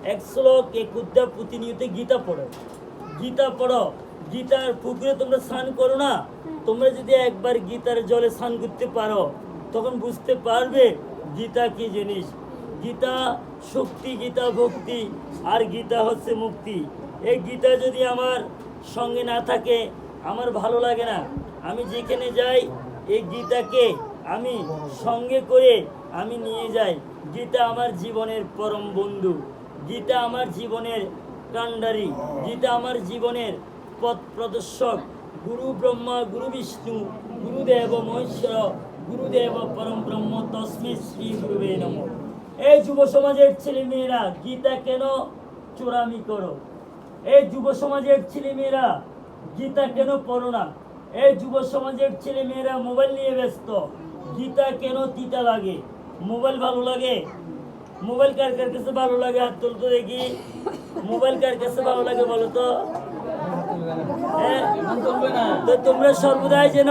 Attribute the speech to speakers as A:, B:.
A: এক শ্লোক এক উদ্যা প্রতিনিয়ত গীতা পড়ো, গীতা পড়ো। গীতার পুকুরে তোমরা স্নান করো না, তোমরা যদি একবার গীতার জলে স্নান করতে পারো তখন বুঝতে পারবে গীতা কি জিনিস। গীতা শক্তি, গীতা ভক্তি, আর গীতা হচ্ছে মুক্তি। এই গীতা যদি আমার সঙ্গে না থাকে আমার ভালো লাগে না। আমি যেখানে যাই এই গীতাকে আমি সঙ্গে করে আমি নিয়ে যাই। গীতা আমার জীবনের পরম বন্ধু, গীতা আমার জীবনের কাণ্ডারি, গীতা আমার জীবনের পথ প্রদর্শক। গুরু ব্রহ্মা গুরু বিষ্ণু গুরুদেব মহেশ্বর গুরুদেব পরম ব্রহ্ম তস্মৈ শ্রী গুরুবে নমঃ। এই যুব সমাজের ছেলে মেয়েরা গীতা কেন চোরামি করো? এই যুব সমাজের ছেলে মেয়েরা গীতা কেন পড়ো না? এই যুব সমাজের ছেলে মেয়েরা মোবাইল নিয়ে ব্যস্ত। গীতা কেন তিতা লাগে? মোবাইল ভালো লাগে? মোবাইল কার কার কাছে ভালো লাগে হাত তুলতো দেখি। মোবাইল কার কাছে ভালো লাগে বলো তো? হ্যাঁ, তো তোমরা সর্বদাই যেন